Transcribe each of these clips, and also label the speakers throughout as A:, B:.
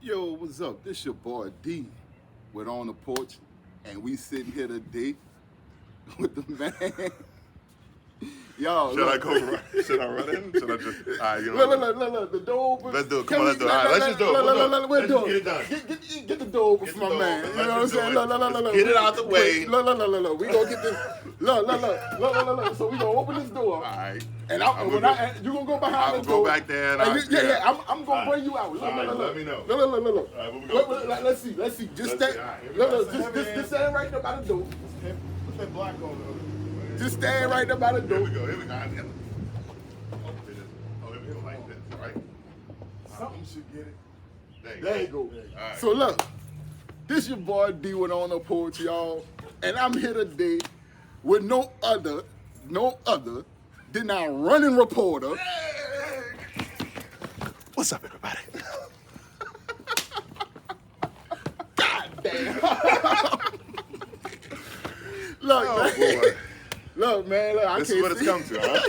A: Yo, what's up? This your boy D with On the Porch, and we sitting here today with the man. Yo,
B: Should I
A: look.
B: go right? Should I run in? Should I just? All right, you know
A: Look,
B: what?
A: look, look, look, the door open.
B: Let's do it.
A: Can
B: Come on,
A: we-
B: let's do it. All right, let's just do it.
A: Look,
B: Let's
A: do
B: just get it done.
A: Get the door open
B: Get
A: for
B: the
A: my
B: door
A: man.
B: open.
A: You
B: Let's
A: know what I'm
B: just do
A: saying?
B: it.
A: Look.
B: Get it out the way.
A: Look. We gonna get this. Look. So we gonna open this door.
B: All right.
A: And you gonna go behind
B: I'll
A: the
B: go
A: door.
B: back there.
A: Yeah. I'm gonna
B: All
A: bring you out. Look.
B: Let me know.
A: Look.
B: All right, where we going?
A: Let's see. Just
B: Let's
A: stand.
B: see. All right, here we go.
A: Just stand right there by the door.
B: Put that block on.
A: Just stand right there by the door.
B: Here we go. Oh, here we go like this, right?
A: Something should get it.
B: There
A: There you go.
B: All right.
A: So look, this your boy D with On the Porch, y'all, and I'm here today with no other than our running reporter.
B: What's up, everybody?
A: God damn. Look,
B: Oh
A: man.
B: boy.
A: Look, man. Look, I
B: This
A: can't
B: is what it's
A: see.
B: come to, huh?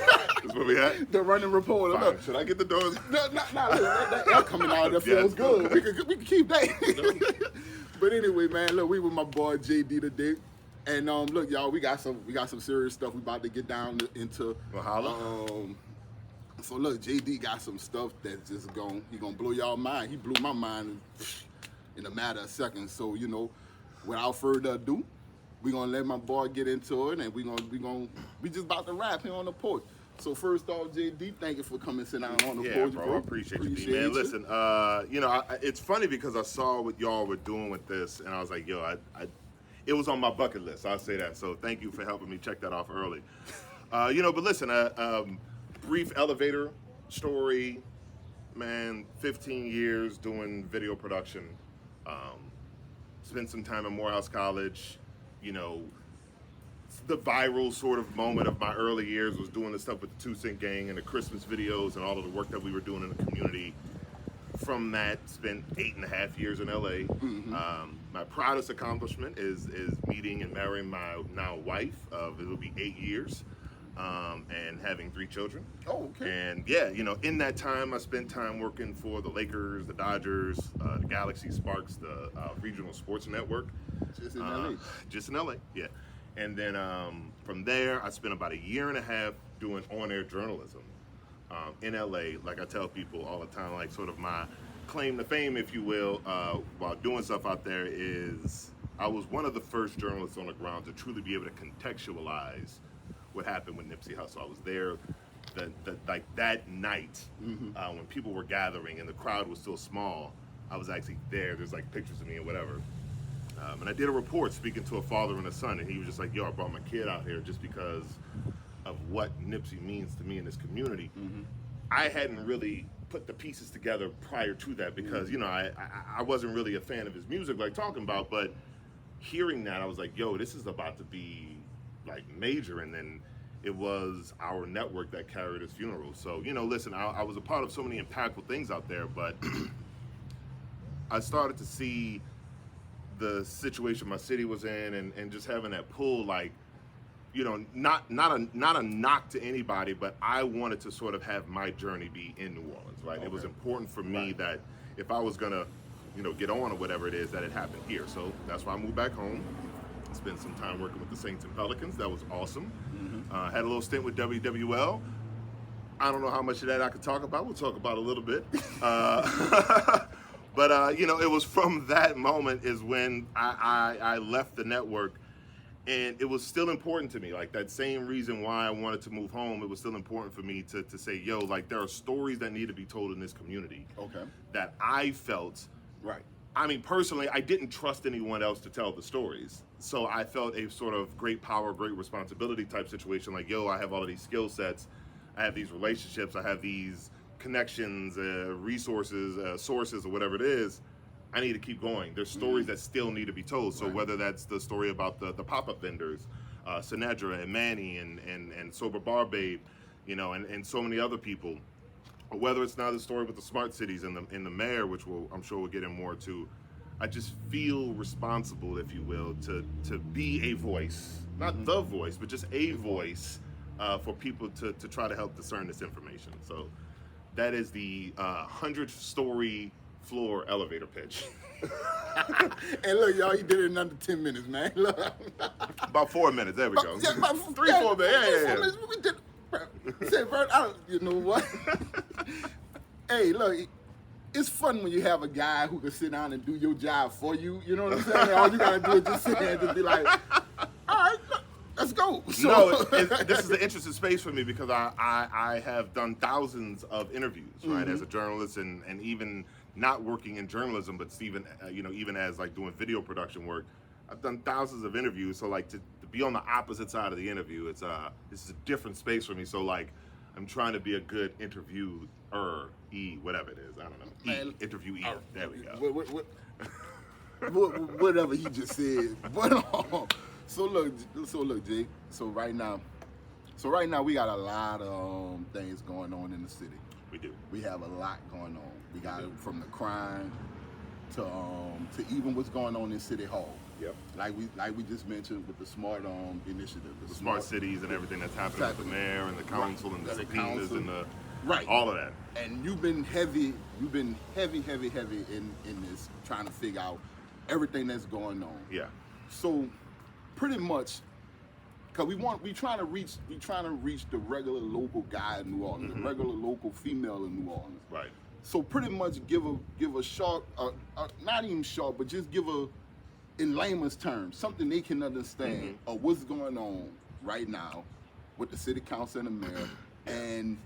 B: This is where we at?
A: The running reporter.
B: Fine.
A: Look.
B: Should I get the doors?
A: No, look, that coming out that
B: Yeah,
A: feels
B: it's
A: good.
B: good.
A: We can keep that. But anyway, man, look, we with my boy JD today, and look, y'all, we got some serious stuff we about to get down into.
B: Well, holla.
A: So look, JD got some stuff that's just he gonna blow y'all mind. He blew my mind in a matter of seconds. So without further ado, we gonna let my boy get into it, and we just about to wrap here on the porch. So first off, JD, thank you for coming sit down on the
B: Yeah,
A: porch,
B: bro, I appreciate you, D, man.
A: you.
B: Listen, it's funny because I saw what y'all were doing with this, and I was like, yo, it was on my bucket list. I'll say that. So thank you for helping me check that off early. But listen, brief elevator story, man. 15 years doing video production. Spent some time at Morehouse College. The viral sort of moment of my early years was doing the stuff with the 2 Cent Gang and the Christmas videos and all of the work that we were doing in the community. From that, spent 8.5 years in LA. My proudest accomplishment is meeting and marrying my now wife of it'll be 8 years, and having 3 children.
A: Oh, okay.
B: And yeah, in that time, I spent time working for the Lakers, the Dodgers, the Galaxy, Sparks, the regional sports network.
A: Just in LA.
B: Just in LA, yeah. And then from there, I spent about 1.5 years doing on-air journalism in LA. Like I tell people all the time, like sort of my claim to fame, if you will, while doing stuff out there is I was one of the first journalists on the ground to truly be able to contextualize what happened with Nipsey Hussle. I was there that night when people were gathering and the crowd was still small. I was actually there. There's like pictures of me and whatever. And I did a report speaking to a father and a son, and he was just like, yo, I brought my kid out here just because of what Nipsey means to me in this community. I hadn't really put the pieces together prior to that because, I wasn't really a fan of his music, like talking about, but hearing that, I was like, yo, this is about to be like major. And then it was our network that carried his funeral. So, listen, I was a part of so many impactful things out there, but I started to see the situation my city was in and just having that pull, like, not a knock to anybody, but I wanted to sort of have my journey be in New Orleans, right? Okay. It was important for me that if I was gonna, get on or whatever it is, that it happened here. So that's why I moved back home. Spent some time working with the Saints and Pelicans. That was awesome. Had a little stint with WWL. I don't know how much of that I could talk about. We'll talk about a little bit. But, it was from that moment is when I left the network, and it was still important to me. Like that same reason why I wanted to move home, it was still important for me to say, yo, like there are stories that need to be told in this community.
A: Okay.
B: That I felt.
A: Right.
B: I mean, personally, I didn't trust anyone else to tell the stories. So I felt a sort of great power, great responsibility type situation. Like, yo, I have all of these skill sets. I have these relationships. I have these connections, resources, sources, or whatever it is. I need to keep going. There's stories that still need to be told. So whether that's the story about the pop-up vendors, Sinedra and Manny and Sober Bar Babe, and so many other people, or whether it's now the story with the smart cities and the mayor, which I'm sure we'll get in more to. I just feel responsible, if you will, to be a voice, not the voice, but just a voice for people to try to help discern this information. So that is the 100th story floor elevator pitch.
A: And look, y'all, he did it in under 10 minutes, man. Look.
B: About 4 minutes. There we go.
A: Yeah, about
B: 3, 4 minutes. Yeah.
A: 4 minutes. We did. Said, Bert, you know what? Hey, look, it's fun when you have a guy who can sit down and do your job for you. You know what I'm saying? All you gotta do is just sit there and just be like, all right, let's go. So,
B: No, this is an interesting space for me because I have done thousands of interviews, right, as a journalist, and even not working in journalism, but even even as like doing video production work, I've done thousands of interviews. So like to be on the opposite side of the interview, this is a different space for me. So like I'm trying to be a good interviewer, whatever it is. I don't know. Interviewer. There we go.
A: Whatever he just said. But so look, Jake. So right now we got a lot of things going on in the city.
B: We do.
A: We have a lot going on. We got it from the crime to even what's going on in City Hall.
B: Yep.
A: Like we just mentioned with the smart initiative,
B: The smart cities and everything that's happening with the mayor and the council and the subpoenas and the all of that.
A: And you've been heavy in this, trying to figure out everything that's going on.
B: Yeah.
A: So pretty much, cause we trying to reach the regular local guy in New Orleans, the regular local female in New Orleans.
B: Right.
A: So pretty much give a short, not even short, but just give in layman's terms, something they can understand of what's going on right now with the city council and the mayor, and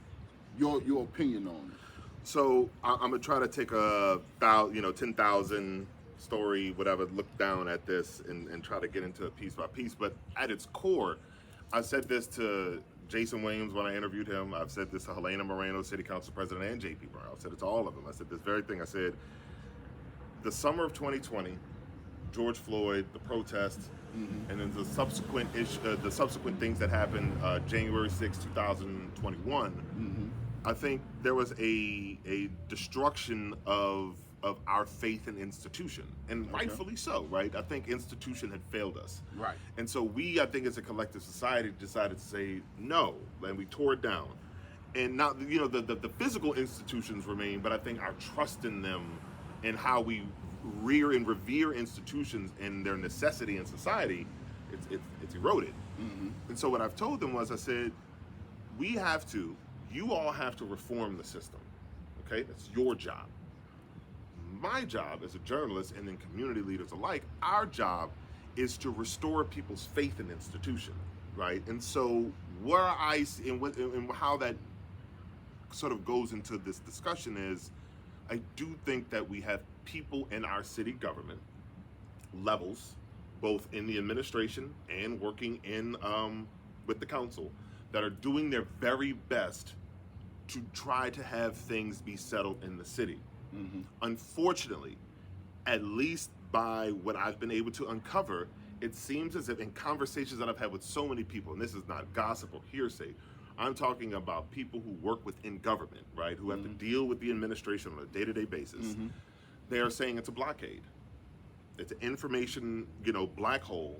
A: your opinion on it.
B: So I'm gonna try to take a 10,000 story, whatever, look down at this and try to get into it piece by piece. But at its core, I said this to Jason Williams when I interviewed him. I've said this to Helena Moreno, city council president, and J.P. Brown. I've said it to all of them. I said this very thing. I said, the summer of 2020, George Floyd, the protests, and then the subsequent things that happened January 6, 2021. I think there was a destruction of our faith in institution, and rightfully so, right? I think institution had failed us,
A: right?
B: And so I think as a collective society, decided to say no, and we tore it down. And not, the physical institutions remain, but I think our trust in them and how we rear and revere institutions and their necessity in society, it's eroded. And so what I've told them was, I said, you all have to reform the system, okay? That's your job. My job as a journalist and then community leaders alike, our job is to restore people's faith in institution, right? And so where I see and how that sort of goes into this discussion is, I do think that we have people in our city government levels, both in the administration and working in with the council, that are doing their very best to try to have things be settled in the city. Unfortunately, at least by what I've been able to uncover, it seems as if in conversations that I've had with so many people, and this is not gossip or hearsay, I'm talking about people who work within government, right, who have to deal with the administration on a day-to-day basis. They are saying it's a blockade. It's an information, black hole.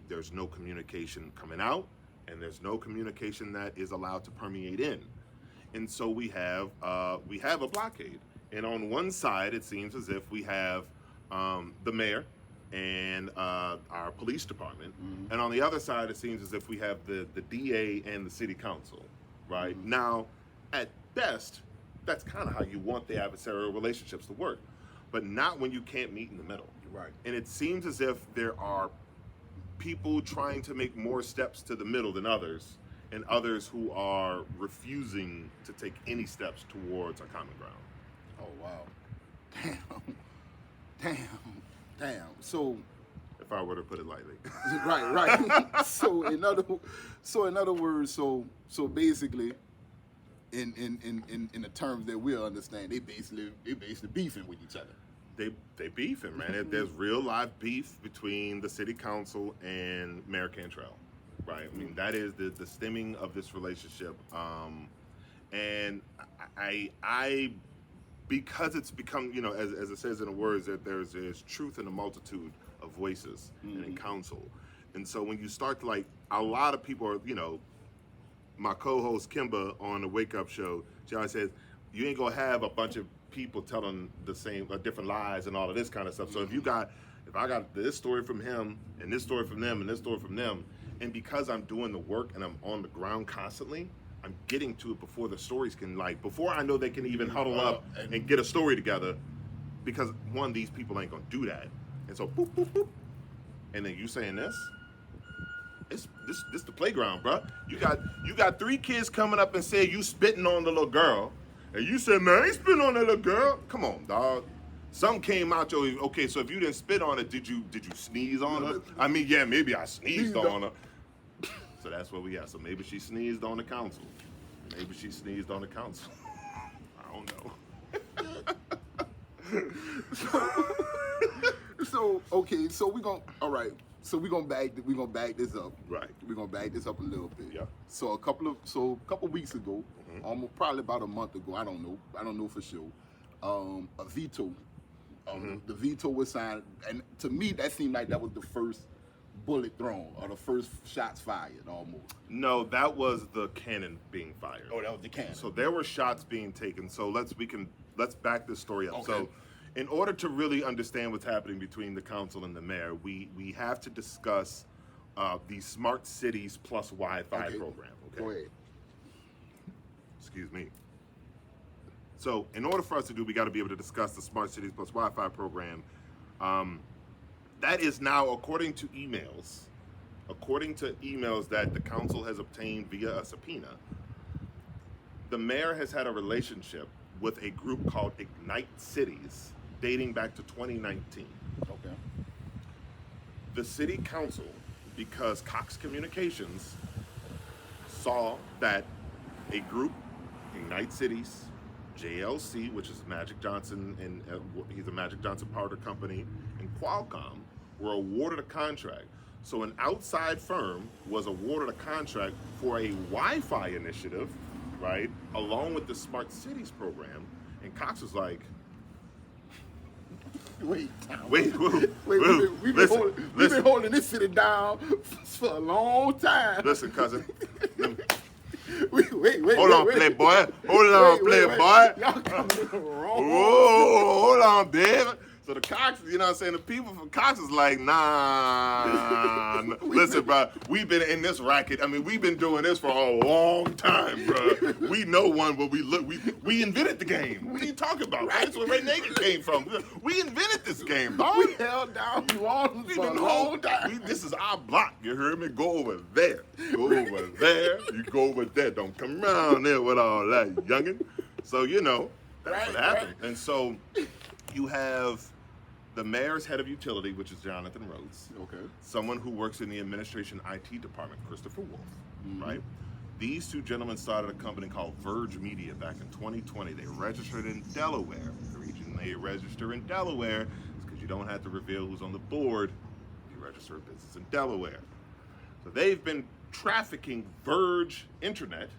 B: There's no communication coming out, and there's no communication that is allowed to permeate in. And so we have a blockade. And on one side, it seems as if we have the mayor and our police department. And on the other side, it seems as if we have the DA and the city council, right? Now, at best, that's kind of how you want the adversarial relationships to work, but not when you can't meet in the middle.
A: Right.
B: And it seems as if there are people trying to make more steps to the middle than others, and others who are refusing to take any steps towards a common ground.
A: Oh, wow. Damn. So,
B: if I were to put it lightly.
A: right. So in other words, so basically, in the terms that we'll understand, they basically beefing with each other.
B: They beefing, man. There's real live beef between the city council and Mayor Cantrell, right? I mean, that is the stemming of this relationship. And I because it's become, as it says in the words, that there's truth in a multitude of voices and in counsel. And so when you start to a lot of people are, my co-host Kimba on the Wake Up Show, she always says, you ain't gonna have a bunch of people telling the same, different lies and all of this kind of stuff. So if I got this story from him and this story from them and this story from them, and because I'm doing the work and I'm on the ground constantly, I'm getting to it before the stories can, before I know they can even huddle up and get a story together, because one, these people ain't gonna do that. And so boop, boop, boop. And then you saying this the playground, bro. You got 3 kids coming up and say you spitting on the little girl, and you said, man, I ain't spitting on that little girl. Come on, dog. Something came out your, okay, so if you didn't spit on it, did you sneeze on her? I mean, yeah, maybe I sneezed on her. So that's what we have. So maybe she sneezed on the council. Maybe she sneezed on the council. I don't know.
A: So okay, so we're gonna back this up.
B: Right.
A: We're gonna back this up a little bit.
B: Yeah.
A: So a couple weeks ago, almost probably about a month ago, I don't know for sure. A veto. The veto was signed, and to me that seemed like that was the first bullet thrown or the first shots fired almost.
B: No, that was the cannon being fired.
A: Oh, that was the cannon.
B: So there were shots being taken. So let's back this story up.
A: Okay.
B: So in order to really understand what's happening between the council and the mayor, we have to discuss the Smart Cities Plus Wi-Fi program. Okay.
A: Go ahead.
B: Excuse me. So in order for us to do, we got to be able to discuss the Smart Cities Plus Wi-Fi program. That is now, according to emails that the council has obtained via a subpoena, the mayor has had a relationship with a group called Ignite Cities dating back to 2019.
A: Okay.
B: The city council, because Cox Communications saw that a group, Ignite Cities, JLC, which is Magic Johnson, and he's a Magic Johnson partner company, and Qualcomm were awarded a contract. So an outside firm was awarded a contract for a Wi-Fi initiative, right, along with the Smart Cities program. And Cox was like,
A: Wait,
B: we've
A: been holding this city down for a long time.
B: Listen, cousin.
A: Wait,
B: Hold on, playboy. Hold on, playboy.
A: Y'all coming in the wrong.
B: Whoa, hold on, baby. So the Cox, you know what I'm saying? The people from Cox is like, nah. Listen, bro, we've been in this racket. I mean, we've been doing this for a long time, bro. We know one, but we invented the game. What are you talking about? Right. That's where Ray Nagin came from. We invented this game, dog.
A: We held down New Orleans for a long time.
B: This is our block. You heard me? Go over there. Go over there. You go over there. Don't come around there with all that, youngin'. So, you know, that's what happened. Right. And so you have the mayor's head of utility, which is Jonathan Rhodes.
A: Okay.
B: Someone who works in the administration IT department, Christopher Wolf, right? These two gentlemen started a company called Verge Media back in 2020. They registered in Delaware. The reason they register in Delaware is because you don't have to reveal who's on the board. You register a business in Delaware. So they've been trafficking Verge Internet.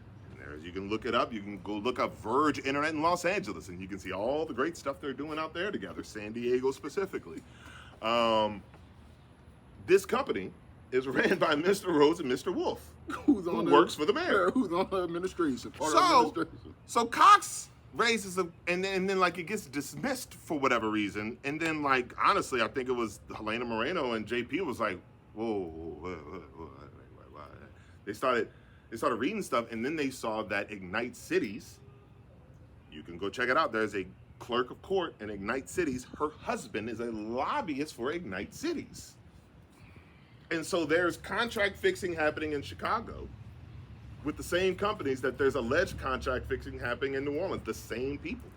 B: You can look it up. You can go look up Verge Internet in Los Angeles, and you can see all the great stuff they're doing out there together, San Diego specifically. This company is ran by Mr. Rhodes and Mr. Wolf, who works for the mayor.
A: Who's on the administration.
B: So Cox raises and then like it gets dismissed for whatever reason, and then like honestly, I think it was Helena Moreno and JP was like, whoa. They started reading stuff, and then they saw that Ignite Cities, you can go check it out. There's a clerk of court in Ignite Cities. Her husband is a lobbyist for Ignite Cities. And so there's contract fixing happening in Chicago with the same companies that there's alleged contract fixing happening in New Orleans, the same people.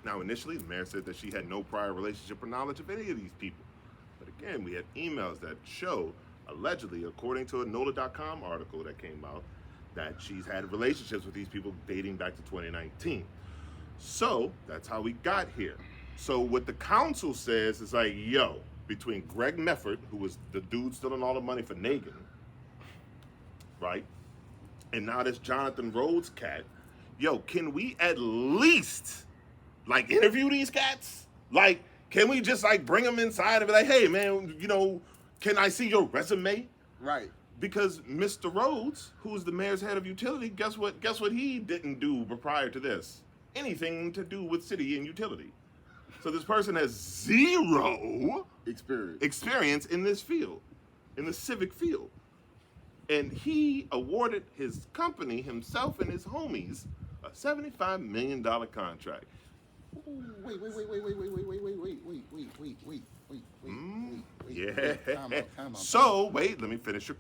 B: Now, initially, the mayor said that she had no prior relationship or knowledge of any of these people. But again, we have emails that show, allegedly, according to a NOLA.com article that came out, that she's had relationships with these people dating back to 2019. So that's how we got here. So what the council says is like, yo, between Greg Mefford, who was the dude stealing all the money for Nagin, right? And now this Jonathan Rhodes cat, yo, can we at least like interview these cats? Like, can we just like bring them inside and be like, hey man, you know, can I see your resume?
A: Right.
B: Because Mr. Rhodes, who's the mayor's head of utility, guess what he didn't do prior to this? anything to do with city and utility. So this person has zero experience in this field, in the civic field. And he awarded his company, himself and his homies, a $75 million contract.
A: Wait.
B: Yeah.
A: Time out.
B: So wait, let me finish.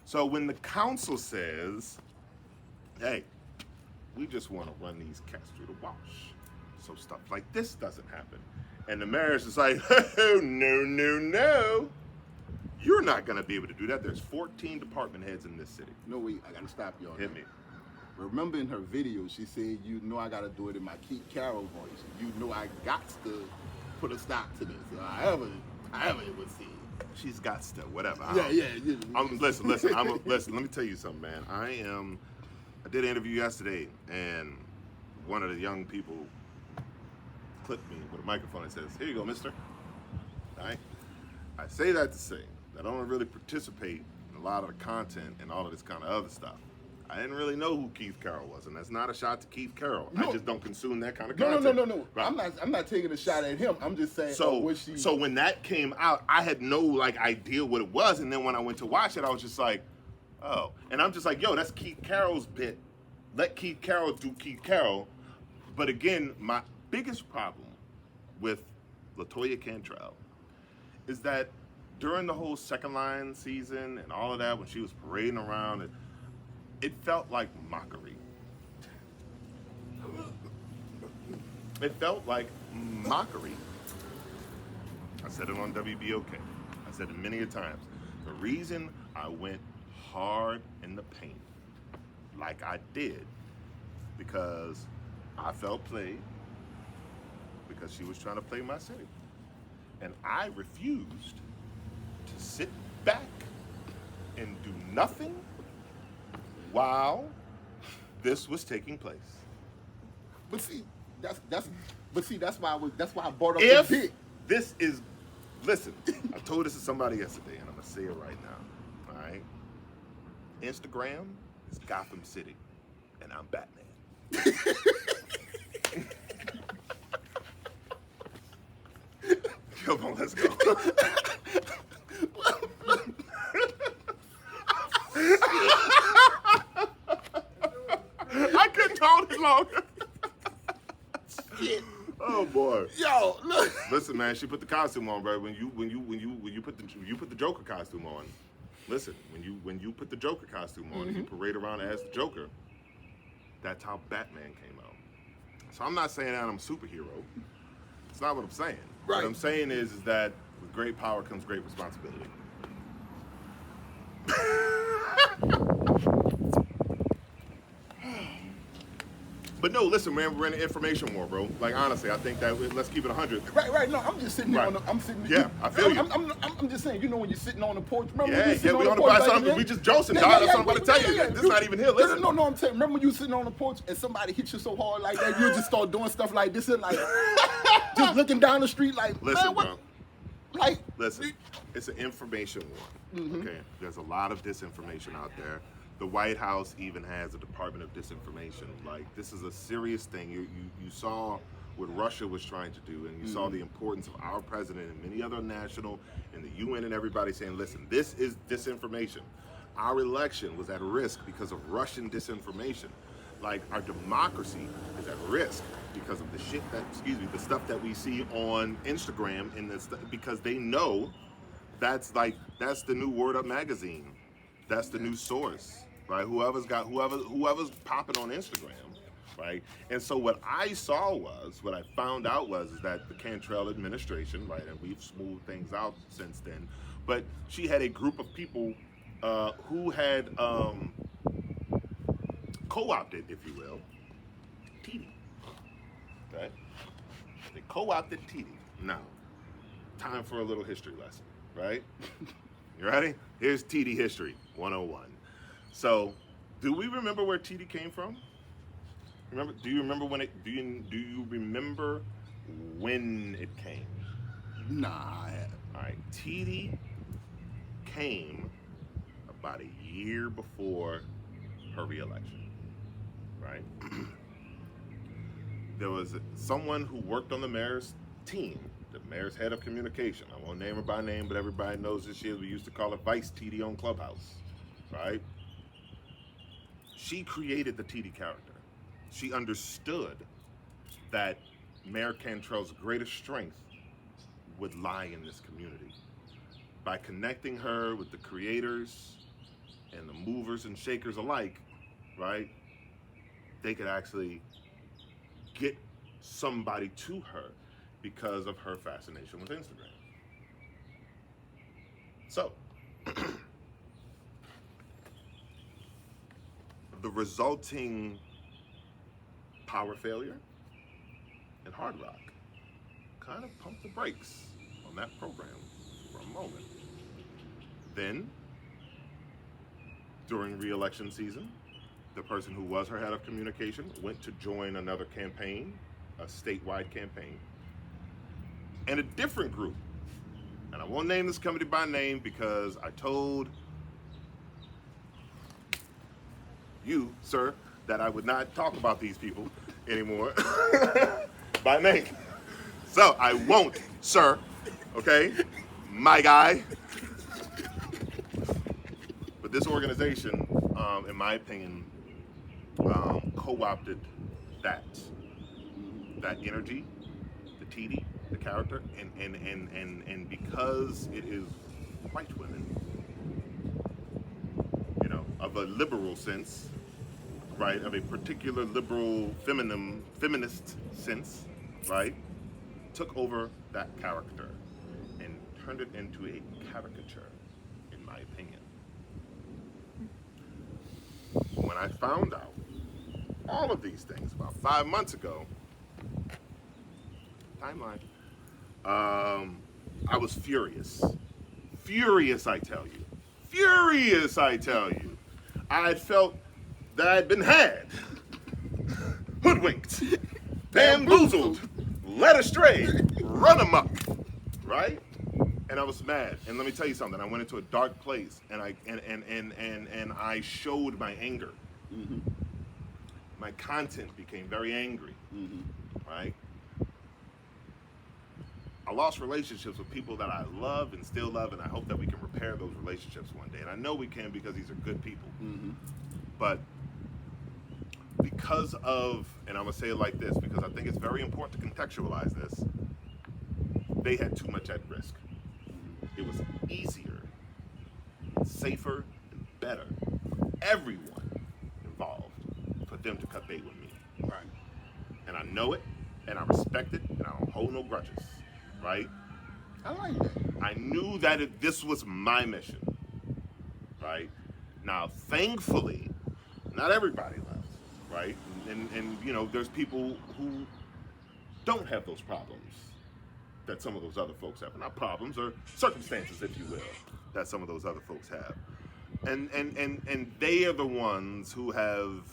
B: So when the council says, "Hey, we just want to run these cats through the wash, so stuff like this doesn't happen," and the mayor's is like, "Oh no, you're not gonna be able to do that." There's 14 department heads in this city.
A: No, wait, I gotta stop you on
B: Hit
A: that.
B: me.
A: Remember in her video, she said, "You know I gotta do it in my Keith Carroll voice. You know I got to put a stop to this. However it was said."
B: She's got stuff, whatever.
A: Yeah.
B: Listen. Let me tell you something, man. I did an interview yesterday, and one of the young people clipped me with a microphone and says, "Here you go, mister." All right? I say that to say that I don't really participate in a lot of the content and all of this kind of other stuff. I didn't really know who Keith Carroll was, and that's not a shot to Keith Carroll.
A: No.
B: I just don't consume that kind of content.
A: No.
B: Right.
A: I'm not taking a shot at him. I'm just saying.
B: So when that came out, I had no idea what it was, and then when I went to watch it, I was just like, oh. And I'm just like, yo, that's Keith Carroll's bit. Let Keith Carroll do Keith Carroll. But again, my biggest problem with LaToya Cantrell is that during the whole second line season and all of that, when she was parading around, it felt like mockery. It felt like mockery. I said it on WBOK. I said it many a times. The reason I went hard in the paint like I did, because I felt played, because she was trying to play my city. And I refused to sit back and do nothing while this was taking place.
A: But see, that's why I brought up
B: If
A: the bit.
B: this is, listen, I told this to somebody yesterday, and I'm gonna say it right now. All right, Instagram is Gotham City, and I'm Batman. Come on, let's go. I couldn't hold it longer.
A: Shit.
B: Oh boy.
A: Yo, look.
B: Listen, man, she put the costume on, bro. When you put the Joker costume on. Listen, when you put the Joker costume on and you parade around as the Joker, that's how Batman came out. So I'm not saying that I'm a superhero. It's not what I'm saying.
A: Right.
B: What I'm saying is that with great power comes great responsibility. But no, listen, man, we're in an information war, bro. Like, honestly, I think that let's keep it 100.
A: Right. No, I'm just sitting there.
B: Right.
A: I'm sitting.
B: Yeah, I feel you.
A: I'm just saying. You know, when you're sitting on the porch. Remember when
B: Yeah,
A: you sitting
B: we on the
A: porch
B: porch. We just Joseph, dog. That's what I'm about to tell you. This is not even here. Listen.
A: No. I'm saying. Remember when you sitting on the porch and somebody hit you so hard like that, you just start doing stuff like this and like just looking down the street like,
B: Listen,
A: man, what?
B: bro.
A: Like,
B: Listen, it's an information war. Okay, there's a lot of disinformation out there. The White House even has a Department of Disinformation. Like, this is a serious thing. You saw what Russia was trying to do, and you saw the importance of our president and many other national and the UN and everybody saying, listen, this is disinformation. Our election was at risk because of Russian disinformation. Like, our democracy is at risk because of the stuff that we see on Instagram and this, because they know that's the new Word Up magazine. That's the new source, right? Whoever's popping on Instagram, right? And so what I found out was that the Cantrell administration, right, and we've smoothed things out since then, but she had a group of people who had co-opted, if you will, TD. Okay? They co-opted TD. Now, time for a little history lesson, right? You ready? Here's TD history 101. So, do we remember where TD came from? Do you remember when it? Do you remember when it came?
A: nah, I haven't.
B: All right, TD came about a year before her reelection, right? there was someone who worked on the mayor's team, the mayor's head of communication. I won't name her by name, but everybody knows who she is. We used to call her Vice TD on Clubhouse, right? She created the TD character. She understood that Mayor Cantrell's greatest strength would lie in this community. By connecting her with the creators and the movers and shakers alike, right? They could actually get somebody to her because of her fascination with Instagram. So, the resulting power failure and Hard Rock kind of pumped the brakes on that program for a moment. Then, during re-election season, the person who was her head of communication went to join another campaign, a statewide campaign, and a different group. And I won't name this company by name because I told you, sir, that I would not talk about these people anymore by name. So I won't, sir, okay? My guy. But this organization, in my opinion, co-opted that energy, the TD, the character, and because it is white women, you know, of a liberal sense, right, of a particular liberal feminist sense, right, took over that character and turned it into a caricature, in my opinion. When I found out all of these things about 5 months ago, timeline, I was furious. Furious, I tell you. Furious, I tell you. I had felt that I'd been had, hoodwinked, bamboozled, led astray, run amok, right? And I was mad. And let me tell you something. I went into a dark place, and I showed my anger.
A: Mm-hmm.
B: My content became very angry, right? I lost relationships with people that I love and still love, and I hope that we can repair those relationships one day. And I know we can because these are good people. But because of, and I'm gonna say it like this, because I think it's very important to contextualize this, they had too much at risk. It was easier, safer, and better for everyone involved for them to cut bait with me.
A: Right.
B: And I know it, and I respect it, and I don't hold no grudges, right?
A: I like that.
B: I knew that this was my mission, right? Now, thankfully, not everybody left, right? And you know, there's people who don't have those problems that some of those other folks have. Not problems, or circumstances, if you will, that some of those other folks have. And they are the ones who have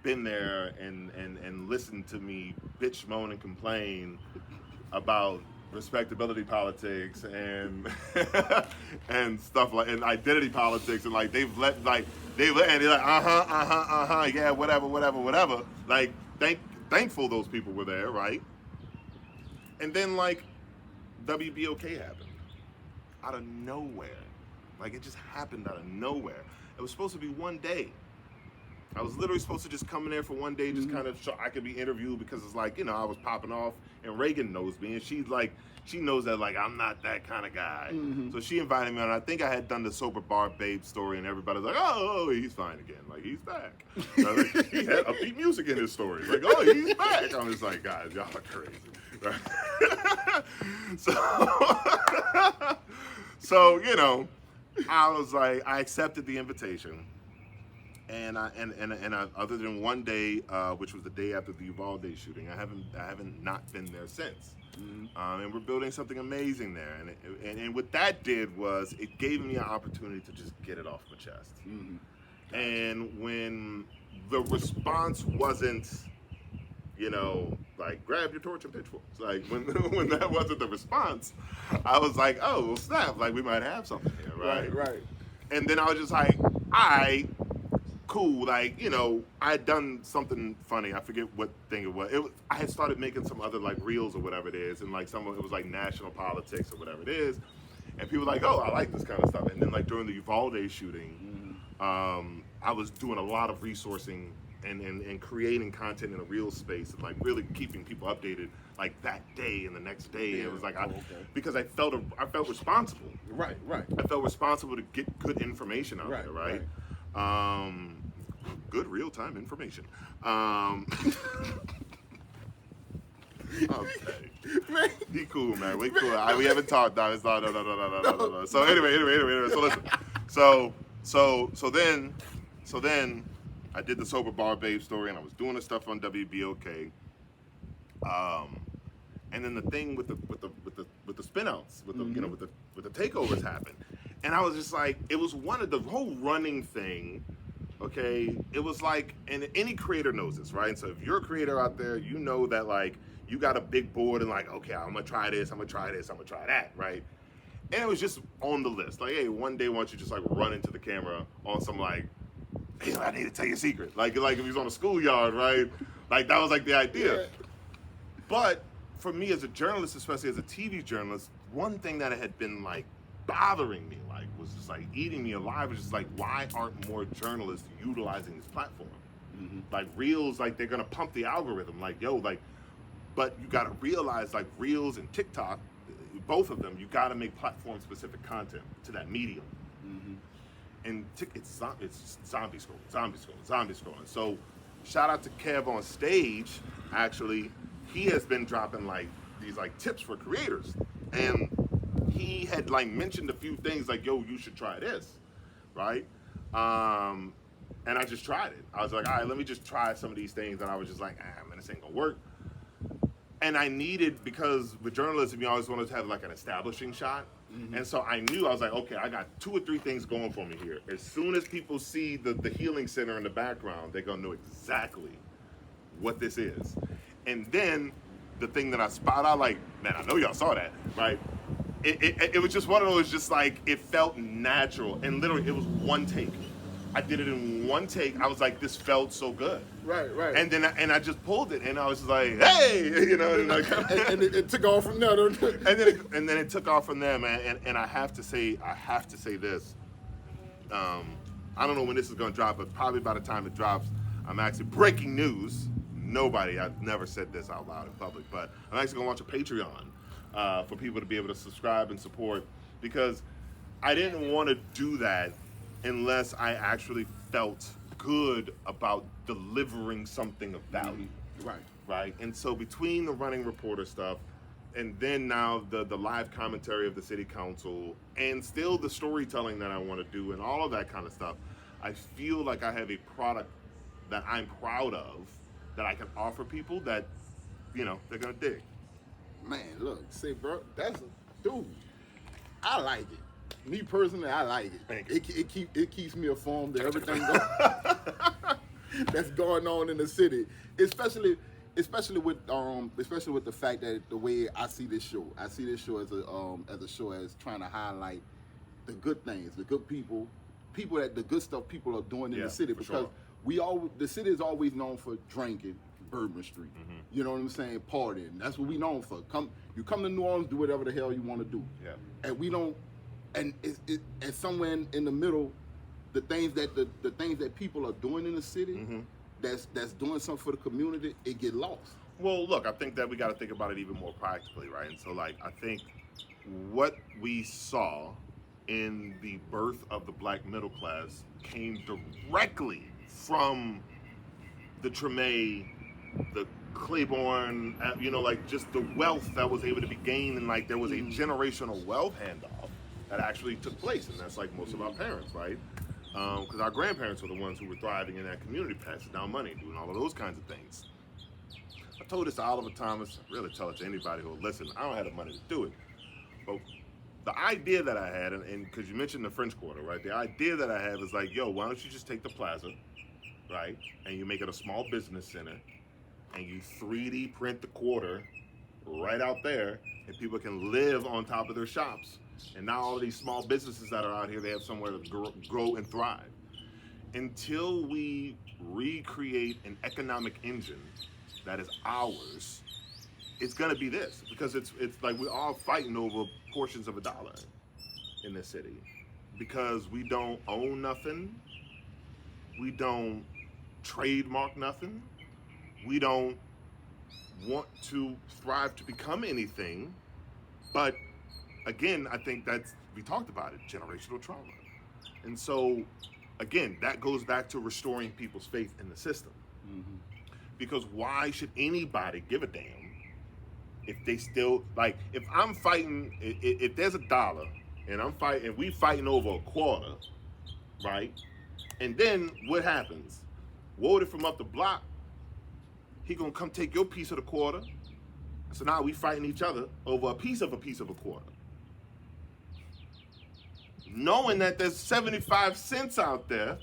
B: been there and listened to me bitch, moan, and complain about respectability politics and and stuff like, and identity politics, and like they've let and they're like yeah, whatever. Like thankful those people were there, right? And then like WBOK happened out of nowhere. Like it just happened out of nowhere. It was supposed to be one day. I was literally supposed to just come in there for one day, just kind of so I could be interviewed, because it's like, you know, I was popping off, and Reagan knows me, and she's like, she knows that like I'm not that kind of guy. So she invited me on. I think I had done the sober bar babe story, and everybody's like, oh, he's fine again, like he's back. Like, he had upbeat music in his story, like, oh, he's back. I'm just like, guys, y'all are crazy, right? So you know, I was like, I accepted the invitation. And I, other than one day, which was the day after the Uvalde shooting, I haven't not been there since. And we're building something amazing there. And what that did was it gave me an opportunity to just get it off my chest. And when the response wasn't, you know, like grab your torch and pitchforks, like when that wasn't the response, I was like, oh, well, snap, like we might have something here, right?
A: Right.
B: And then I was just like, I cool. Like, you know, I had done something funny. I forget what thing it was. I had started making some other like reels or whatever it is, and like some of it was like national politics or whatever it is. And people were like, oh, I like this kind of stuff. And then like during the Uvalde shooting, I was doing a lot of resourcing and creating content in a real space and like really keeping people updated like that day and the next day.
A: Yeah.
B: It was like
A: Because
B: I felt responsible.
A: Right.
B: I felt responsible to get good information out there, right? Good real-time information. Okay.
A: Man.
B: He cool, man. We cool. We haven't talked, dog. It's not, no. So anyway. So listen. So then I did the Sober Bar Babe story, and I was doing the stuff on WBOK. And then the thing with the spinouts, with the you know with the takeovers happened, and I was just like, it was one of the whole running thing. Okay, it was like, and any creator knows this, right? So if you're a creator out there, you know that like you got a big board and like, okay, I'm gonna try this, I'm gonna try that, right? And it was just on the list, like, hey, one day why don't you just like run into the camera on some like, hey, I need to tell you a secret, like if he was on a schoolyard, right? Like that was like the idea.
A: Yeah.
B: But for me as a journalist, especially as a TV journalist, one thing that had been like bothering me, like was just like eating me alive, was just like, why aren't more journalists utilizing this platform? Like Reels, like they're gonna pump the algorithm, like yo, like, but you gotta realize like Reels and TikTok, both of them, you gotta make platform specific content to that medium. And it's zombie scrolling. So shout out to Kev on stage, actually. He has been dropping like these like tips for creators, and he had like mentioned a few things like, yo, you should try this, right? And I just tried it. I was like, all right, let me just try some of these things, and I was just like, man, this ain't gonna work. And I needed, because with journalism, you always want to have like an establishing shot. And so I knew, I was like, okay, I got 2 or 3 things going for me here. As soon as people see the healing center in the background, they're gonna know exactly what this is. And then the thing that I spot out, like, man, I know y'all saw that, right? It was just one of those, just like, it felt natural. And literally, it was one take. I did it in one take. I was like, this felt so good.
A: Right.
B: And then I just pulled it, and I was just like, hey, you know. And, like,
A: and it took off from there.
B: and then it took off from there, man. And I have to say this. I don't know when this is gonna drop, but probably by the time it drops, I'm actually breaking news. I've never said this out loud in public, but I'm actually gonna launch a Patreon for people to be able to subscribe and support, because I didn't want to do that unless I actually felt good about delivering something of value. Right. And so between the running reporter stuff, and then now the live commentary of the city council, and still the storytelling that I want to do, and all of that kind of stuff, I feel like I have a product that I'm proud of, that I can offer people that, you know, they're gonna dig.
A: Man, look, say, bro, dude, I like it. Me personally, I like it.
B: Thank you.
A: It keeps me informed of everything that's going on in the city, especially with the fact that the way I see this show as a show as trying to highlight the good things, the good people that the good stuff people are doing in the city, because the city is always known for drinking, Bourbon Street. You know what I'm saying? Partying. That's what we known for. You come to New Orleans, do whatever the hell you want to do.
B: Yeah.
A: And we don't. And it's somewhere in the middle, the things that people are doing in the city, that's doing something for the community, it get lost.
B: Well, look, I think that we got to think about it even more practically, right? And so, like, I think what we saw in the birth of the black middle class came directly from the Treme, the Claiborne, you know, like just the wealth that was able to be gained, and like there was a generational wealth handoff that actually took place, and that's like most of our parents, right? Because our grandparents were the ones who were thriving in that community, passing down money, doing all of those kinds of things. I told this to Oliver Thomas, I really tell it to anybody who will listen, I don't have the money to do it. But the idea that I had, and because you mentioned the French Quarter, right? The idea that I had was like, yo, why don't you just take the plaza, right? And you make it a small business center, and you 3D print the quarter right out there, and people can live on top of their shops. And now all of these small businesses that are out here, they have somewhere to grow and thrive. until we recreate an economic engine that is ours, it's gonna be this, because it's like we're all fighting over portions of a dollar in this city because we don't own nothing, we don't trademark nothing, we don't want to thrive to become anything. But again, I think that's, we talked about it, generational trauma. And so again, that goes back to restoring people's faith in the system. Because why should anybody give a damn if they still, like, if I'm fighting, if there's a dollar and I'm fighting, and we fighting over a quarter, right? And then what happens? Woody from up the block, he gonna come take your piece of the quarter. So now we fighting each other over a piece of a quarter. Knowing that there's 75 cents out there,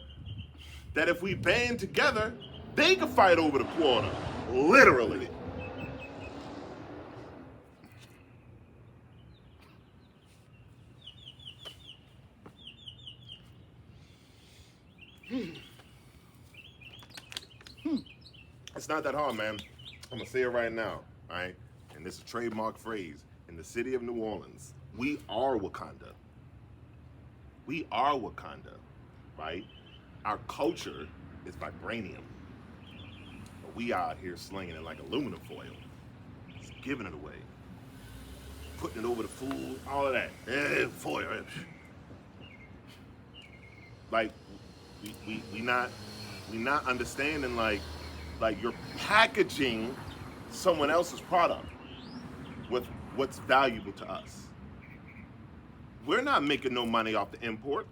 B: that if we band together, they can fight over the quarter, literally. It's not that hard, man. I'm gonna say it right now, all right? And this is a trademark phrase. In the city of New Orleans, we are Wakanda. We are Wakanda, right? Our culture is vibranium. But we out here slinging it like aluminum foil. Just giving it away. Putting it over the food, all of that. Foil. Like, we not understanding, like you're packaging someone else's product with what's valuable to us. We're not making no money off the import.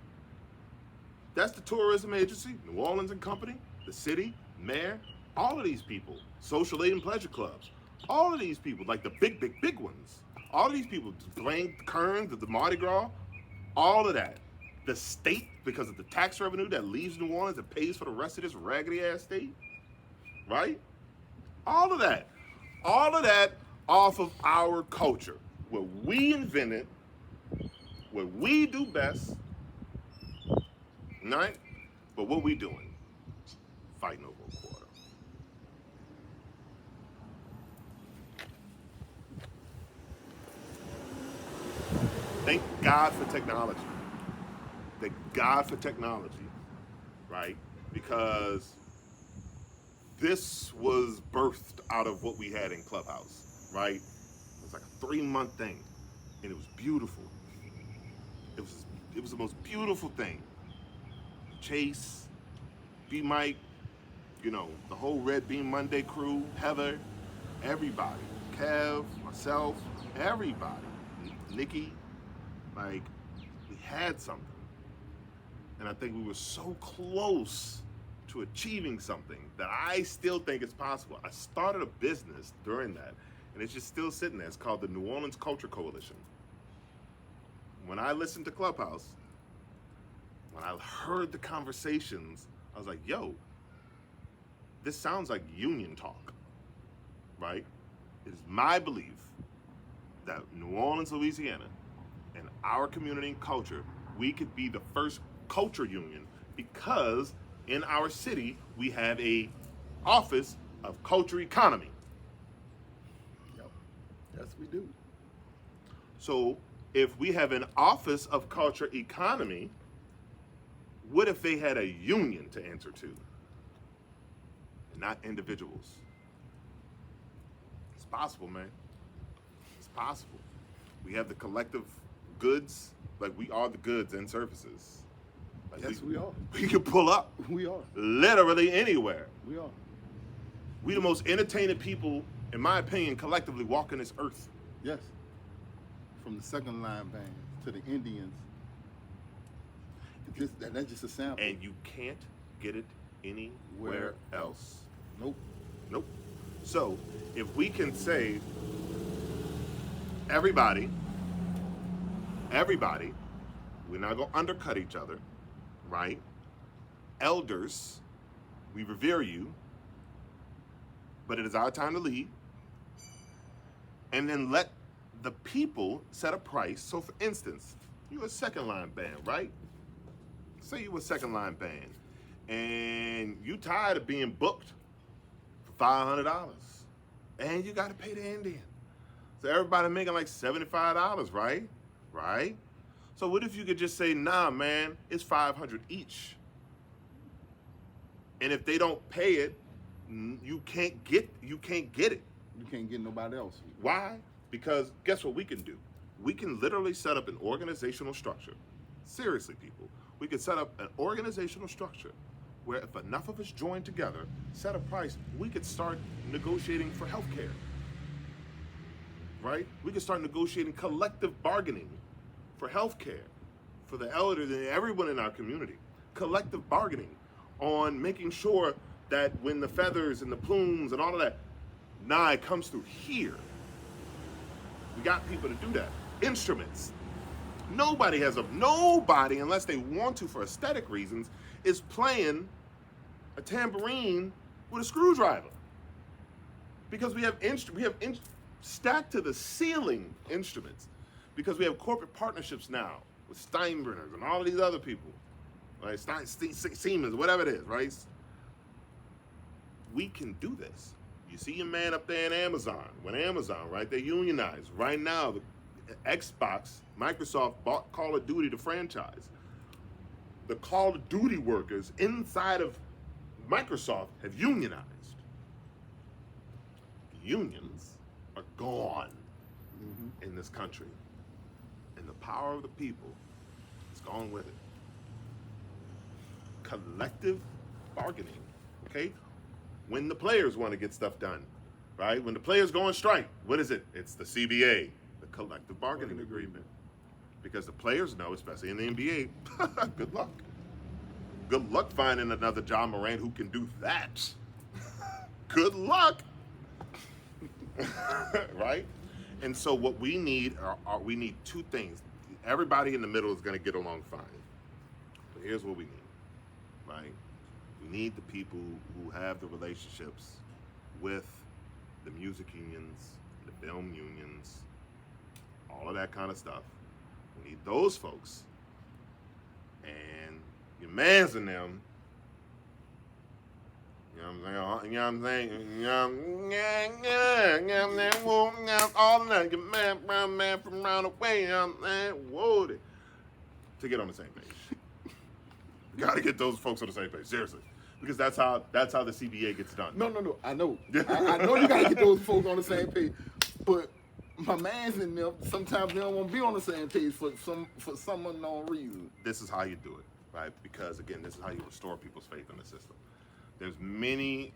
B: That's the tourism agency, New Orleans and Company, the city, mayor, all of these people, social aid and pleasure clubs, all of these people, like the big ones, all of these people, Dwayne Kearns, the Mardi Gras, all of that. The state, because of the tax revenue that leaves New Orleans and pays for the rest of this raggedy ass state, right? All of that off of our culture, what we invented, what we do best, right? But what we doing? Fighting over a quarter. Thank God for technology. Thank God for technology, right? Because this was birthed out of what we had in Clubhouse, right? It was like a 3-month thing, and it was beautiful. It was the most beautiful thing. Chase, B Mike, you know, the whole Red Beam Monday crew, Heather, everybody, Kev, myself, everybody, Nikki, like, we had something. And I think we were so close to achieving something that I still think is possible. I started a business during that, and it's just still sitting there. It's called the New Orleans Culture Coalition. When I listened to Clubhouse, when I heard the conversations, I was like, yo, this sounds like union talk, right? It is my belief that New Orleans, Louisiana, and our community and culture, we could be the first culture union, because in our city, we have a office of culture economy.
A: Yep. Yes, we do.
B: So if we have an office of culture economy, what if they had a union to answer to? Not individuals. It's possible, man. It's possible. We have the collective goods, like we are the goods and services. Like
A: Yes, we are.
B: We can pull up
A: We are.
B: literally anywhere.
A: We are.
B: We the most entertaining people, in my opinion, collectively walking this earth.
A: Yes. From the second line band to the Indians. That's just a sample.
B: And you can't get it anywhere else.
A: Nope.
B: Nope. So if we can say, everybody, we're not gonna undercut each other, right? Elders, we revere you, but it is our time to lead. And then let the people set a price. So for instance, you're a second line band, right? Say you're a second line band, and you tired of being booked for $500, and you got to pay the Indian. So everybody making like $75, right? Right? So what if you could just say, nah, man, it's $500 each. And if they don't pay it, you can't get it.
A: You can't get nobody else.
B: Why? Because guess what we can do? We can literally set up an organizational structure. Seriously, people. We could set up an organizational structure where if enough of us join together, set a price, we could start negotiating for healthcare. Right? We could start negotiating collective bargaining for healthcare, for the elderly and everyone in our community. Collective bargaining on making sure that when the feathers and the plumes and all of that, it comes through here. We got people to do that. Instruments. Nobody, unless they want to for aesthetic reasons, is playing a tambourine with a screwdriver. Because we have stacked to the ceiling instruments. Because we have corporate partnerships now with Steinbrenners and all of these other people, right? Siemens, whatever it is, right? We can do this. You see your man up there in Amazon. When Amazon, right, they unionize. Right now, the Xbox, Microsoft bought Call of Duty, the franchise. The Call of Duty workers inside of Microsoft have unionized. The unions are gone in this country. And the power of the people is gone with it. Collective bargaining, okay? When the players want to get stuff done, right? When the players go on strike, what is it? It's the CBA, the collective bargaining agreement. Because the players know, especially in the NBA, good luck. Good luck finding another John Morant who can do that. Good luck. Right? And so what we need we need two things. Everybody in the middle is going to get along fine. But here's what we need, right? We need the people who have the relationships with the music unions, the film unions, all of that kind of stuff. We need those folks. And your mans in them, you know what I'm saying? All of that, your man, brown man from around the way, you know what I'm saying? Whoa, to get on the same page. You gotta get those folks on the same page, seriously. Because that's how the CBA gets done.
A: No. I know. I know you gotta get those folks on the same page. But my man's in them, sometimes they don't want to be on the same page for some unknown reason.
B: This is how you do it, right? Because again, this is how you restore people's faith in the system. There's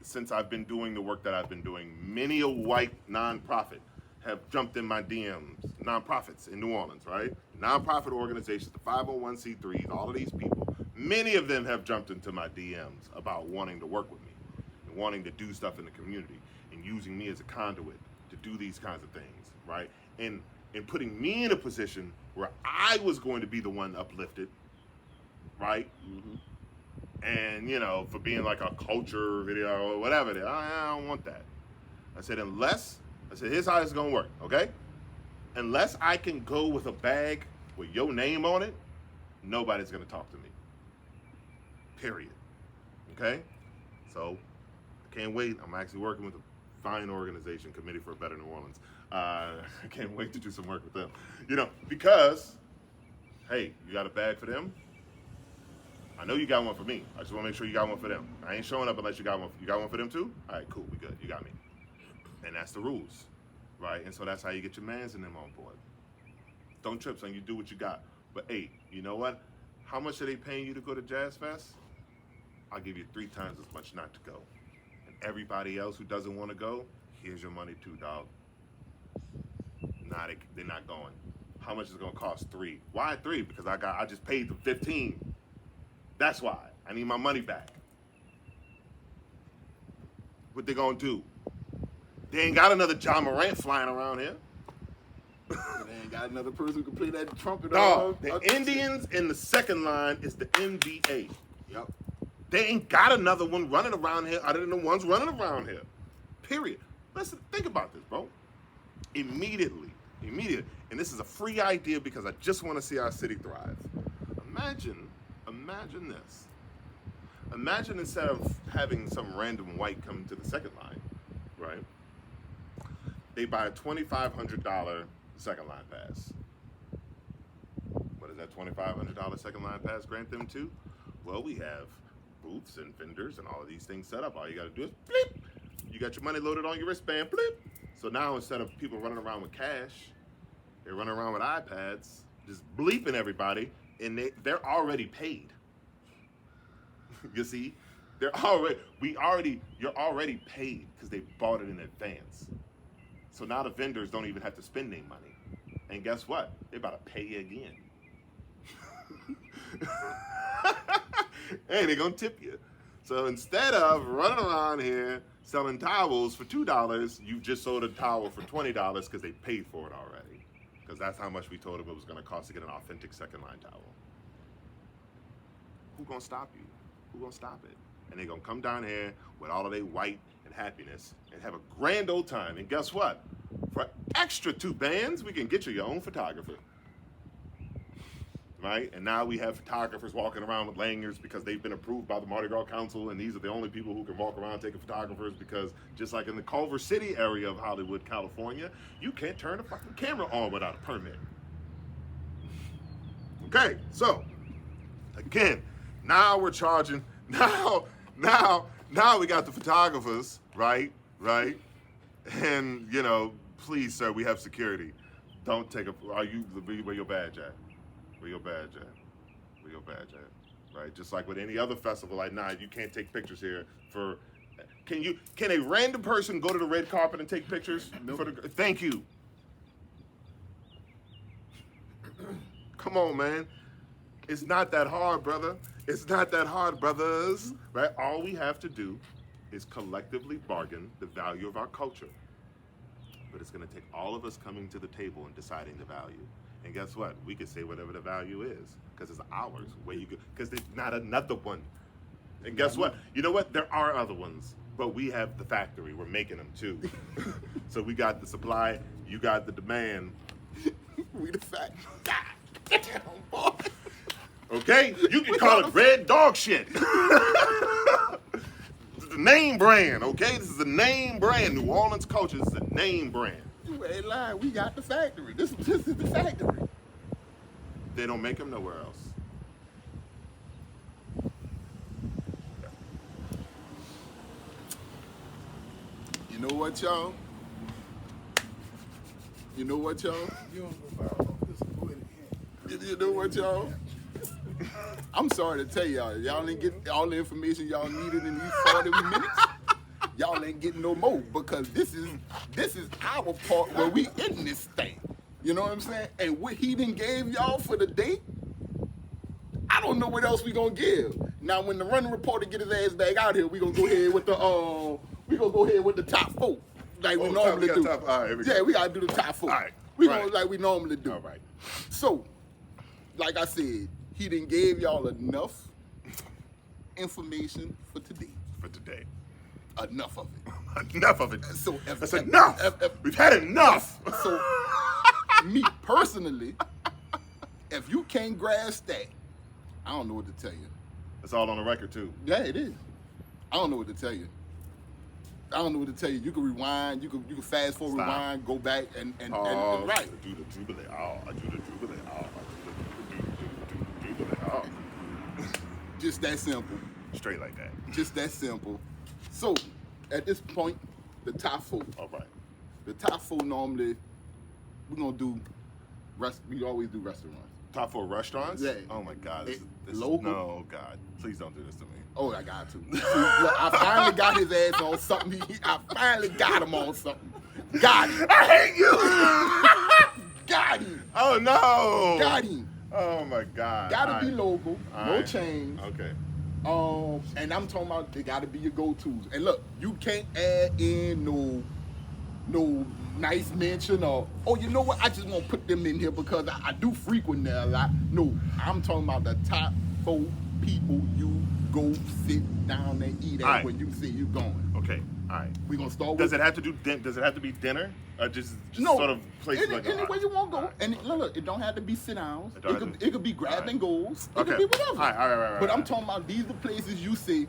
B: since I've been doing the work that I've been doing, many a white nonprofit have jumped in my DMs, nonprofits in New Orleans, right? Nonprofit organizations, the 501c3s, all of these people, many of them have jumped into my DMs about wanting to work with me and wanting to do stuff in the community and using me as a conduit to do these kinds of things, right? And putting me in a position where I was going to be the one uplifted, right? Mm-hmm. And, for being like a culture video or whatever it is, I don't want that. I said, here's how it's gonna work, okay? Unless I can go with a bag with your name on it, nobody's gonna talk to me. Period. Okay? So, I can't wait. I'm actually working with a fine organization, Committee for a Better New Orleans. I can't wait to do some work with them. Because, hey, you got a bag for them? I know you got one for me. I just want to make sure you got one for them. I ain't showing up unless you got one. You got one for them too? All right, cool. We good. You got me. And that's the rules, right? And so that's how you get your mans and them on board. Don't trip, son. You do what you got. But hey, you know what? How much are they paying you to go to Jazz Fest? I'll give you 3 times as much not to go. And everybody else who doesn't want to go, here's your money too, dog. Nah, they're not going. How much is it gonna cost? 3. Why 3? Because I just paid them 15. That's why. I need my money back. What they gonna do? They ain't got another John Morant flying around here.
A: They ain't got another person who can play that trumpet.
B: No, the Indians in the second line is the NBA.
A: Yep.
B: They ain't got another one running around here other than the ones running around here. Period. Listen, think about this, bro. Immediately. And this is a free idea because I just want to see our city thrive. Imagine this. Imagine instead of having some random white come to the second line, right? They buy a $2,500 second line pass. What does that $2,500 second line pass grant them to? Well, we have booths and vendors and all of these things set up. All you got to do is bleep. You got your money loaded on your wristband, bleep. So now instead of people running around with cash, they're running around with iPads, just bleeping everybody, and they're already paid. You see, you're already paid because they bought it in advance. So now the vendors don't even have to spend any money. And guess what? They're about to pay you again. Hey, they're gonna tip you. So instead of running around here selling towels for $2, you just sold a towel for $20 because they paid for it already. Because that's how much we told them it was gonna cost to get an authentic second line towel. Who gonna stop you? Who gonna stop it? And they're gonna come down here with all of their white and happiness and have a grand old time. And guess what? For extra $2 we can get you your own photographer. Right? And now we have photographers walking around with lanyards because they've been approved by the Mardi Gras Council, and these are the only people who can walk around taking photographers because just like in the Culver City area of Hollywood, California, you can't turn a fucking camera on without a permit. Okay, so again, now we're charging, now we got the photographers, right? And, you know, please, sir, we have security. Don't take where your badge at? Where your badge at? Where your badge at? Right? Just like with any other festival, like, nah, you can't take pictures here for, can a random person go to the red carpet and take pictures?
A: Nope.
B: Thank you. Come on, man. It's not that hard, brother. It's not that hard, brothers. Right? All we have to do is collectively bargain the value of our culture. But it's going to take all of us coming to the table and deciding the value. And guess what? We can say whatever the value is because it's ours. Where you go? Because there's not another one. And guess what? You know what? There are other ones, but we have the factory. We're making them too. So we got the supply. You got the demand.
A: We the factory. God damn, boy.
B: Okay? You can call it red dog shit. This is the name brand, okay? This is the name brand. New Orleans culture is the name brand.
A: You ain't lying. We got the factory. This is the factory.
B: They don't make them nowhere else.
A: You know what, y'all? You know what, y'all?
C: You don't go viral off this. Go ahead and
A: You know what, y'all? I'm sorry to tell y'all ain't getting all the information y'all needed in these 40 minutes. Y'all ain't getting no more because this is our part where we in this thing. You know what I'm saying? And what he done gave y'all for the day, I don't know what else we gonna give. Now when the running reporter get his ass back out here, we gonna go ahead with the top 4. Like we normally do. We gotta do the top 4.
B: All right.
A: We gonna like we normally do.
B: All right.
A: So, like I said, he done gave y'all enough information for today. Enough of it.
B: Enough of it.
A: So
B: That's enough. We've had enough.
A: So, me personally, if you can't grasp that, I don't know what to tell you.
B: It's all on the record too.
A: Yeah, it is. I don't know what to tell you. You can rewind. You can fast forward,
B: Stop.
A: rewind, go back, and
B: Oh,
A: right.
B: I do the jubilee. I do the jubilee. I do the jubilee.
A: Just that simple.
B: Straight like that.
A: Just that simple. So, at this point, the top 4.
B: All right.
A: The top 4 normally, we're gonna do. We always do restaurants.
B: Top 4 restaurants?
A: Yeah.
B: Oh my God.
A: Local?
B: No, God. Please don't do this to me.
A: Oh, I got to. See, look, I finally got his ass on something. I finally got him on something. Got him.
B: I hate you.
A: Got him.
B: Oh no.
A: Got him.
B: Oh my God.
A: Gotta be local.
B: All
A: No
B: right.
A: change.
B: Okay.
A: And I'm talking about they gotta be your go-tos. And look, you can't add in no nice mention or, oh, you know what? I just want to put them in here because I do frequent there a lot. No, I'm talking about the top 4 people you go sit down and eat at
B: All right.
A: when you say you going.
B: Okay. All right.
A: We're gonna start
B: Does
A: with.
B: it have to do? Does it have to be dinner? Or just
A: No,
B: sort of places like
A: any way you want to go.
B: All right.
A: And look, it don't have to be sit downs.
B: It don't have to-
A: It could be grab
B: all right.
A: and goes. It
B: Okay.
A: could be whatever.
B: All right.
A: But I'm talking about these are places you see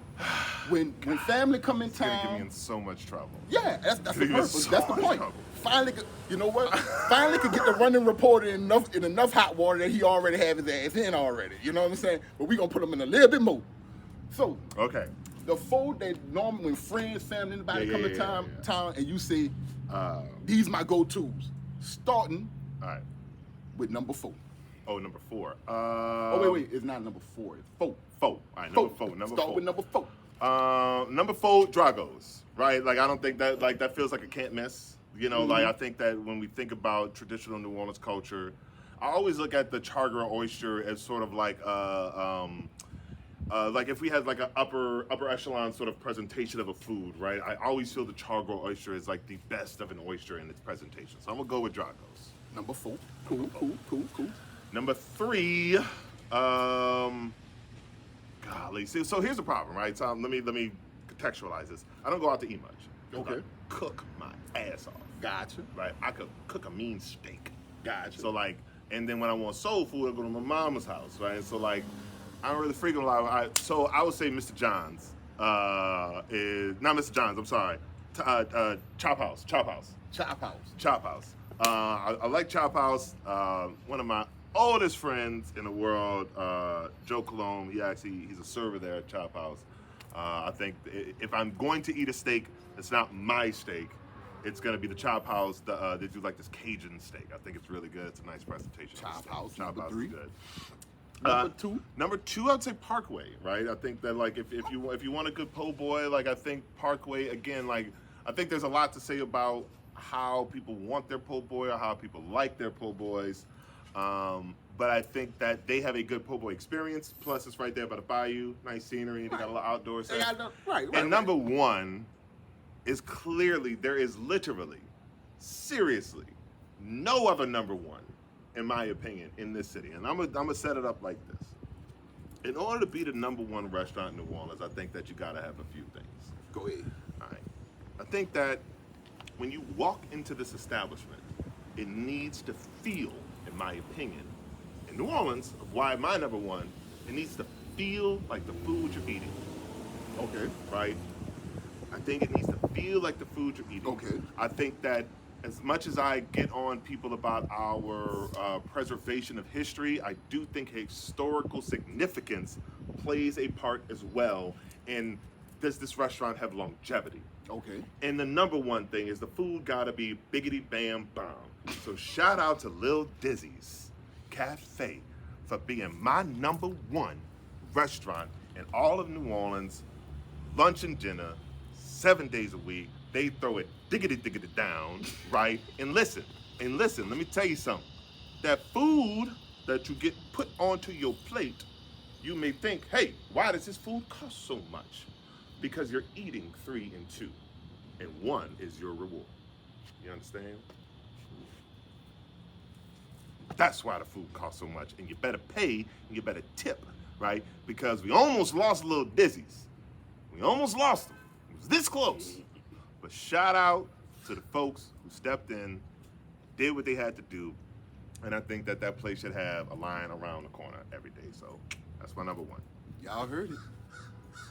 A: when family come in
B: It's gonna get me
A: town.
B: in so much trouble.
A: Yeah, that's the
B: Gonna get
A: purpose.
B: so
A: That's the
B: much
A: point.
B: trouble.
A: Finally, you know what? Finally could get the running reporter in enough hot water that he already have his ass in already. You know what I'm saying? But we gonna put him in a little bit more. So
B: Okay.
A: the food that normally when friends, family, anybody
B: Yeah,
A: come
B: yeah,
A: to
B: yeah,
A: town and you say, these my go-tos. Starting
B: All right.
A: with number 4.
B: Oh, number 4.
A: Oh wait, it's not number 4. It's 4.
B: 4. All right, number 4. Number
A: Start
B: 4.
A: with number 4.
B: Number 4, Dragos. Right? Like I don't think that that feels like a can't miss. You know, like I think that when we think about traditional New Orleans culture, I always look at the char-grilled oyster as sort of like like if we had like an upper echelon sort of presentation of a food, right? I always feel the char-grilled oyster is like the best of an oyster in its presentation. So I'm gonna go with Dragos.
A: Number 4. Cool.
B: Number 3, golly. So here's the problem, right? So let me contextualize this. I don't go out to eat much.
A: Okay.
B: I cook my ass off.
A: Gotcha.
B: Right? I could cook a mean steak.
A: Gotcha.
B: So like, and then when I want soul food, I go to my mama's house, right? And so like, I don't really frequent a lot. So I would say Mr. John's is not Mr. John's. I'm sorry. Chop House.
A: Chop House.
B: I like Chop House. One of my oldest friends in the world, Joe Colomb. He's a server there at Chop House. I think if I'm going to eat a steak, it's not my steak. It's gonna be the Chop House. They do like this Cajun steak. I think it's really good. It's a nice presentation.
A: Chop House.
B: Chop
A: Number
B: House
A: 3.
B: is good.
A: Number 2.
B: Number 2, I'd say Parkway, right? I think that like if you want a good po' boy, like I think Parkway again, like I think there's a lot to say about how people want their po' boy or how people like their po' boys. But I think that they have a good po' boy experience. Plus, it's right there by the bayou, nice scenery. They got a lot of outdoor stuff.
A: Right.
B: And number 1 is clearly there is literally, seriously, no other number 1. In my opinion, in this city. And I'm gonna set it up like this. In order to be the number 1 restaurant in New Orleans, I think that you gotta have a few things.
A: Go ahead.
B: All right. I think that when you walk into this establishment, it needs to feel, in my opinion, in New Orleans, of why my number 1, it needs to feel like the food you're eating.
A: Okay.
B: Right? I think it needs to feel like the food you're eating.
A: Okay.
B: I think that as much as I get on people about our preservation of history, I do think historical significance plays a part as well. And does this restaurant have longevity?
A: Okay.
B: And the number 1 thing is the food gotta be biggity bam bomb. So shout out to Lil Dizzy's Cafe for being my number 1 restaurant in all of New Orleans, lunch and dinner, 7 days a week. They throw it diggity down, right? And listen, let me tell you something. That food that you get put onto your plate, you may think, hey, why does this food cost so much? Because you're eating 3 and 2, and 1 is your reward. You understand? That's why the food costs so much, and you better pay and you better tip, right? Because we almost lost Lil Dizzy's. We almost lost them. It was this close. But shout out to the folks who stepped in, did what they had to do, and I think that place should have a line around the corner every day. So that's my number 1.
A: Y'all heard it.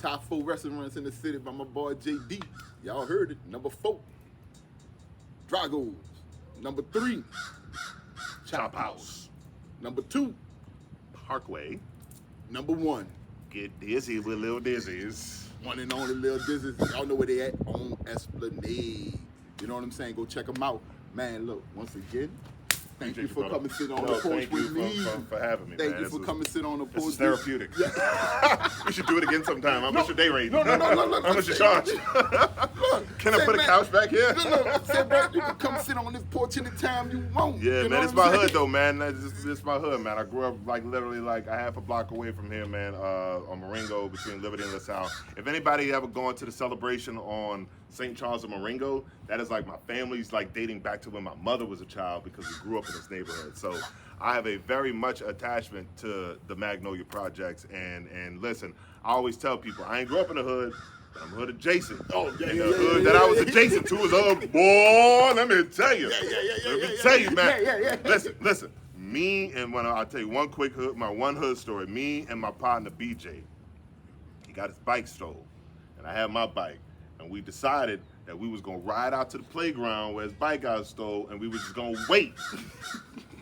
A: Top 4 restaurants in the city by my boy JD. Y'all heard it. Number 4, Dragos. Number 3,
B: Chop House.
A: Number 2,
B: Parkway.
A: Number 1,
B: Get dizzy with Lil Dizzy's.
A: one and only Lil Dizzy. Y'all know where they at on Esplanade. You know what I'm saying? Go check them out. Man, look, once again, thank you for coming sit on the porch with me.
B: Thank you for having me, man.
A: Thank you for coming sit on the porch.
B: This is therapeutic. We should do it again sometime. How much your day rate?
A: No.
B: How much you charge? Can I put a couch back here?
A: Look, say, bro, you can come sit on this porch anytime you want.
B: Yeah,
A: you know
B: man, it's
A: what I'm
B: my
A: saying?
B: hood though, man. This is my hood, man. I grew up like literally like a half a block away from here, man, on Marengo between Liberty and LaSalle. If anybody ever gone to the celebration on St. Charles and Marengo, that is like my family's like dating back to when my mother was a child because we grew up in this neighborhood. So I have a very much attachment to the Magnolia Projects. And listen, I always tell people I ain't grew up in the hood, but I'm hood adjacent.
A: Oh, yeah,
B: And
A: yeah,
B: the
A: yeah,
B: hood
A: yeah,
B: that I was
A: yeah.
B: adjacent to was boy, let me tell you. Let me tell you, man.
A: Yeah.
B: Listen. Me and I'll tell you one quick hood, my one hood story. Me and my partner BJ, he got his bike stole, and I had my bike, and we decided that we was gonna ride out to the playground where his bike got stole, and we was just gonna wait.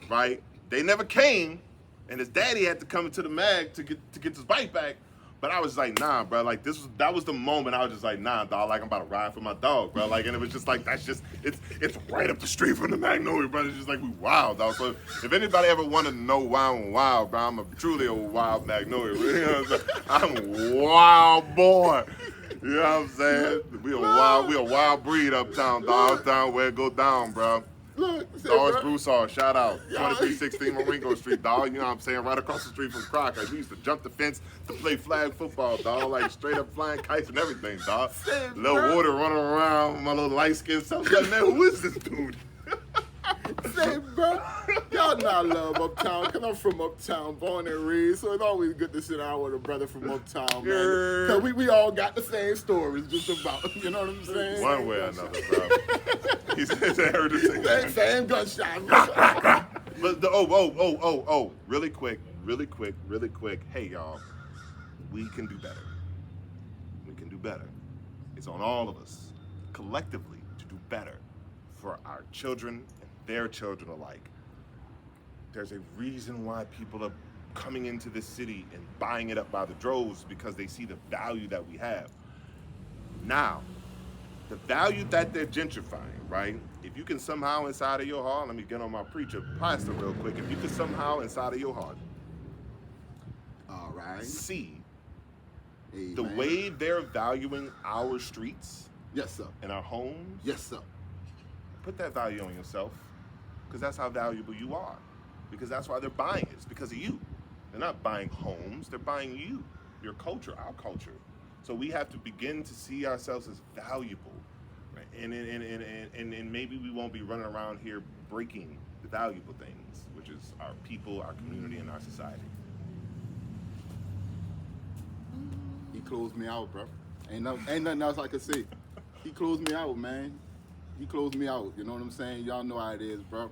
B: Right? They never came, and his daddy had to come into the mag to get his bike back. But I was like, nah, bro. Like that was the moment I was just like, nah, dog. Like I'm about to ride for my dog, bro. Like, and it was just like it's right up the street from the Magnolia, bro. It's just like we wild, dog. So if anybody ever wanted to know why I'm wild, bro, I'm truly a wild Magnolia. You know what I'm saying? I'm a wild boy. You know what I'm saying? We a wild breed uptown, dog. Uptown where it go down, bro.
A: Look,
B: Dawes
A: bro.
B: Broussard, shout out.
A: Yeah.
B: 2316 Marengo Street, dog. You know what I'm saying? Right across the street from Crockett. We used to jump the fence to play flag football, dog. Like straight up flying kites and everything, dog.
A: Same,
B: Little
A: bro.
B: water running around, my little light skin self. Like, man, who is this dude?
A: Say, bro, y'all know I love Uptown, because I'm from Uptown, born and raised, so it's always good to sit down with a brother from Uptown, man. Because we all got the same stories, just about, you know what I'm saying?
B: One way or another, bro. He said, I heard the same.
A: Same gunshot.
B: But really quick. Hey, y'all, we can do better. We can do better. It's on all of us, collectively, to do better for our children and their children alike. There's a reason why people are coming into this city and buying it up by the droves, because they see the value that we have. Now, the value that they're gentrifying, right? If you can somehow inside of your heart, let me get on my preacher pastor real quick. If you can somehow inside of your heart
A: All right.
B: see
A: Amen.
B: the way they're valuing our streets
A: Yes, sir.
B: and our homes,
A: Yes, sir.
B: put that value on yourself, because that's how valuable you are. Because that's why they're buying it. It's because of you. They're not buying homes, they're buying you, your culture, our culture. So we have to begin to see ourselves as valuable. Right? And maybe we won't be running around here breaking the valuable things, which is our people, our community, and our society.
A: He closed me out, bro. Ain't nothing else I could say. He closed me out, man. He closed me out. You know what I'm saying? Y'all know how it is, bro.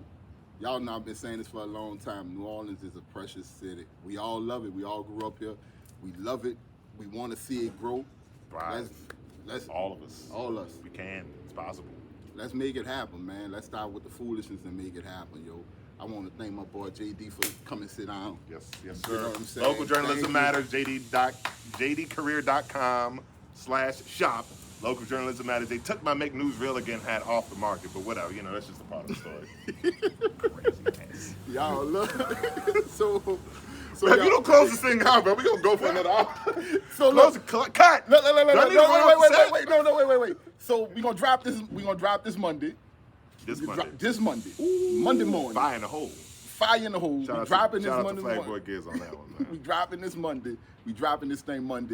A: Y'all know I've been saying this for a long time. New Orleans is a precious city. We all love it. We all grew up here. We love it. We want to see it grow.
B: Thrive.
A: Let's
B: All of us.
A: All us.
B: We can. It's possible.
A: Let's make it happen, man. Let's start with the foolishness and make it happen, yo. I want to thank my boy JD for coming sit down.
B: Yes,
A: You
B: sir.
A: know what I'm saying?
B: Local journalism
A: Thank you.
B: matters. jdcareer.com/shop. Local journalism matters. They took my Make News Real Again hat off the market, but whatever. You know, that's just a part of the story. Crazy ass.
A: Y'all look. so
B: If you don't close this thing out, bro, we gonna go for another hour.
A: So
B: Close
A: look.
B: it. Cut.
A: No,
B: Do I need to run off the set?
A: wait. So we gonna drop this. We gonna drop this Monday.
B: This Monday.
A: This Monday. Monday morning.
B: Fire in the hole.
A: Fire in the hole. We dropping this
B: shout out
A: Monday
B: to Flag Boy
A: morning.
B: Giz on that one, man.
A: We dropping this Monday. We dropping this thing Monday.